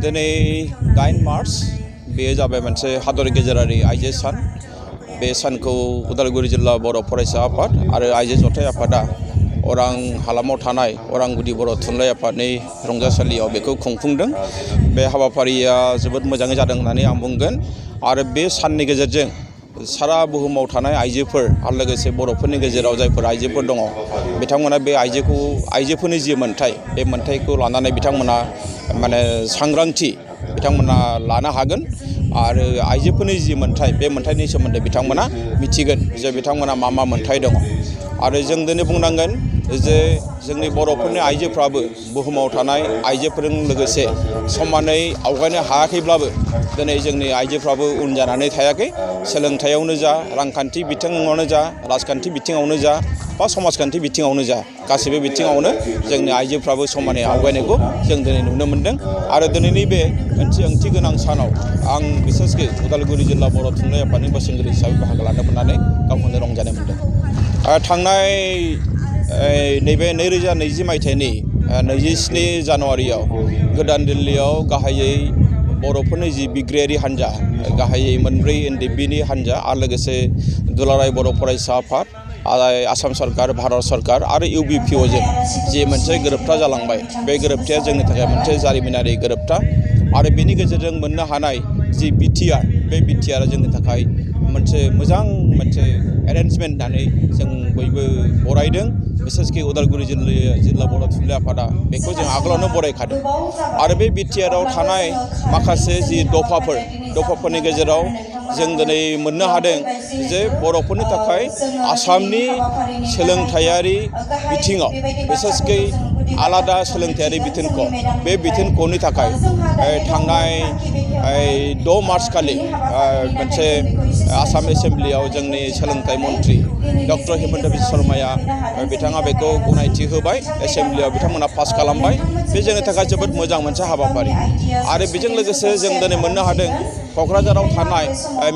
दिनै 9 मार्च बेयो जाबाय मोनसे हादर गेजेरारि आइजो सान। बे सानखौ उदालगुरि जिल्ला बर' फरायसा आफाद आरो आइजो जथाय आफादा अरां हालामाव थानाय अरां गुदि बर' थुनलाइ आफादनि रंजासालियाव बेखौ खुंफुंदों। बे हाबाफारिया जोबोद मोजाङै जादों होननानै आं बुंगोन आरो बे साननि गेजेरजों सारा बुहुमाव थानाय आइजोफोर आरो लोगोसे बर'फोरनि गेजेराव जायफोर आइजोफोर दङ बिथांमोना बे आइजोफोरनि जि मोन्थाय बे मोन्थायखौ लानानै बिथांमोना माने सांग्रांथि बिथांमोना लानो हागोन आरो आइजोफोरनि जि मोन्थाय बे मोन्थायनि सोमोन्दै बिथांमोना मिथिगोन जे बिथांमोना मा मोन्थाय दङ। आरो जों दिनै बुंनांगोन जे जोंनि बर'फोरनि आइजोफ्राबो बुहुमाव थानाय आइजोफोरजों लोगोसे समानै आवगायनो हायाखैब्लाबो दिनै जोंनि आइजोफ्राबो उन जानानै थायाखै। सोलोंथायावनो जा, रांखान्थि बिथिङावनो जा, राजखान्थि बिथिङावनो जा बा समाजखान्थि बिथिङावनो जा गासैबो बिथिङावनो जोंनि आइजोफ्राबो समानै आवगायनायखौ जों दिनै नुनो मोन्दों। आरो दिनैनि बे मोनसे ओंथि गोनां सानाव आं बिसेसकै उदालगुरि जिल्ला बर' थुनलाइ आफादनि बोसोनगिरि हिसाबै बाहागो लानो मोननानै गावखौनो रंजानाय मोन्दों। थांनाय नैबे 2020 मायथाइनि 27 जानुवारियाव गोदान दिल्लीयाव गाहायै बर'फोरनि जि बिग्रायारि हान्जा गाहायै मोनब्रै NDBनि हान्जा आरो लोगोसे दुलाराय बर' फरायसा आफाद आसाम सरकार, भारत सरकार आरो UBPOजों जि मोनसे गोरोबथा जालांबाय बे गोरोबथाया जोंनि थाखाय मोनसे जारिमिनारि गोरोबथा आरो बेनि गेजेरजों मोननो हानाय जि BTR बे BTRआ जोंनि थाखाय मोनसे मोजां मोनसे एरेन्जमेन्ट होननानै जों बयबो बरायदों। बिसेसकै उदालगुरि जिल्ला बर' थुनलाइ आफादा बेखौ जों आगोलावनो बरायखादों आरो बे BTRआव थानाय माखासे जि दफाफोरनि गेजेराव जों दिनै मोननो हादों जे बर'फोरनि थाखाय आसामनि सोलोंथायारि बिथिङाव बिसेसकै आलादा सोलोंथायारि बिथोनख' बे बिथोनख'नि थाखाय थांनाय 6 मार्च खालि मोनसे आसाम एसेम्ब्लियाव जोंनि सोलोंथाइ मन्त्रि डक्टर हिमन्त बिश्व शर्माया बिथाङा बेखौ गनायथि होबाय। एसेम्ब्लियाव बिथांमोना पास खालामबाय। बे जोंनि थाखाय जोबोद मोजां मोनसे हाबाफारि आरो बेजों लोगोसे जों दिनै मोननो हादों क'क्राझाराव थानाय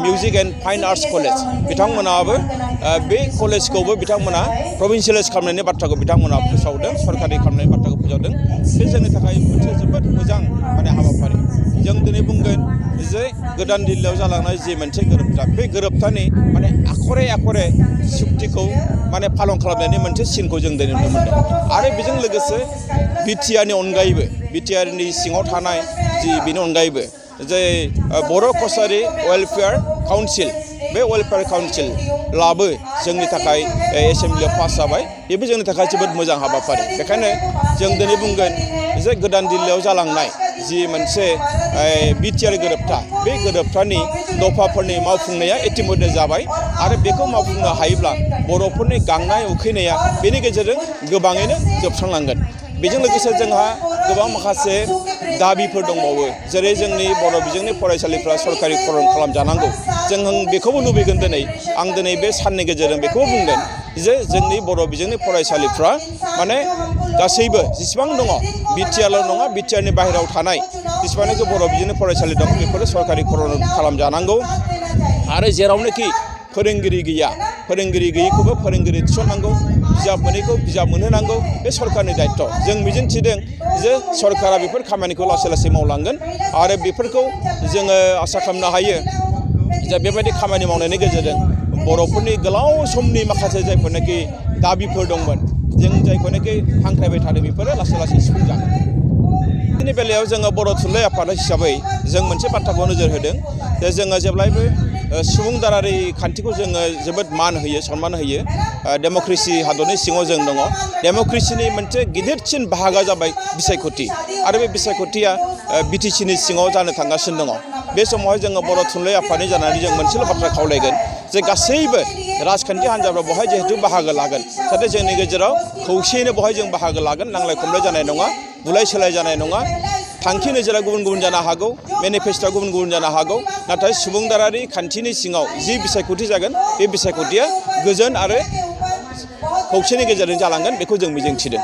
music and fine arts college बिथांमोनाबो बे कलेजखौबो बिथांमोना प्रभिन्सियेलाइज खालामनायनि बाथ्राखौ बिथांमोना फोसावदों, सरकारि खालामनायनि बाथ्राखौ फोसावदों। बे जोंनि थाखाय मोनसे जोबोद मोजां माने हाबाफारि। जों दिनै बुंगोन जे गोदान दिल्लीयाव जालांनाय जि मोनसे गोरोबथा बे गोरोबथानि माने आखरे सुक्तिखौ माने पालन खालामनायनि मोनसे सिनखौ जों दिनै नुनो मोन्दों। आरो बेजों लोगोसे BTRनि अनगायैबो BTRनि सिङाव थानाय जि बेनि अनगायैबो जे बर' कसारि वेलफेयार काउन्सिल बे वेलफेयार काउन्सिलाबो जोंनि थाखाय एसेम्ब्लियाव पास जाबाय। बेबो जोंनि थाखाय जोबोद मोजां हाबाफारि। बेखायनो जों दिनै बुंगोन जे गोदान दिल्लीयाव जालांनाय जि मोनसे BTR गोरोबथा बे गोरोबथानि दफाफोरनि मावफुंनाया इतिमध्य जाबाय आरो बेखौ मावफुंनो हायोब्ला बर'फोरनि गांनाय उखैनाया बेनि गेजेरजों गोबाङैनो जोबस्रांलांगोन। बेजों लोगोसे जोंहा गोबां माखासे दाबिफोर दंबावो जेरै जोंनि बर' बिजोंनि फरायसालिफ्रा सरकारिकरन खालामजानांगौ। जों बेखौबो लुबैगोन आं दिनै बे साननि गेजेरजों बेखौबो बुंगोन जे जोंनि बर' बिजोंनि फरायसालिफ्रा माने गासैबो जेसेबां दङ BTRल' नङा BTRनि बाहेरायाव थानाय जेसेबांनाखि बर' बिजोंनि फरायसालि दं बेफोरो सरकारिकरन खालामजानांगौ आरो जेरावनोखि फोरोंगिरि गैयैखौबो फोरोंगिरि थिसननांगौ, बिजाब मोनैखौ बिजाब मोनहोनांगौ। बे सरकारनि दायित्व। जों मिजिंथिदों जे सरकारा बेफोर खामानिखौ लासै मावलांगोन आरो बेफोरखौ जोङो आसा खालामनो हायो जे बेबायदि खामानि मावनायनि गेजेरजों बर'फोरनि गोलाव समनि माखासे जायफोरनाखि दाबिफोर दंमोन जों जायखौनाखि हांख्रायबाय थादों बेफोरो लासै सुफुंजागोन। बेनि बेलायाव जोङो बर' थुनलाइ आफाद हिसाबै जों मोनसे बाथ्राखौ नोजोर होदों जे जोङो जेब्लायबो सुबुंदारारि खान्थिखौ जोङो जोबोद मान होयो, सनमान होयो। डेम'क्रेसि हादरनि सिङाव जों दङ। डेम'क्रेसिनि मोनसे गिदिरसिन बाहागोआ जाबाय बिसायख'थि आरो बे बिसायख'थिया BTCनि सिङाव जानो थांगासिनो दङ। बे समावहाय जोङो बर' थुनलाइ आफादनि जानानै जों मोनसेल' बाथ्रा खावलायगोन जे गासैबो राजखान्थि हान्जाफ्रा बेवहाय जिहेतु बाहागो लागोन जाहाथे जोंनि गेजेराव खौसेयैनो बेवहाय जों बाहागो लागोन। नांलाय खमलाय जानाय नङा, बुलाय सोलाय जानाय नङा। थांखि नोजोरा गुबुन जानो हागौ, मेनिफेस्ट'आ गुबुन जानो हागौ, नाथाय सुबुंदारारि खान्थिनि सिङाव जि बिसायख'थि जागोन बे बिसायख'थिया गोजोन आरो खौसेनि गेजेरजों जालांगोन बेखौ जों मिजिंथिदों।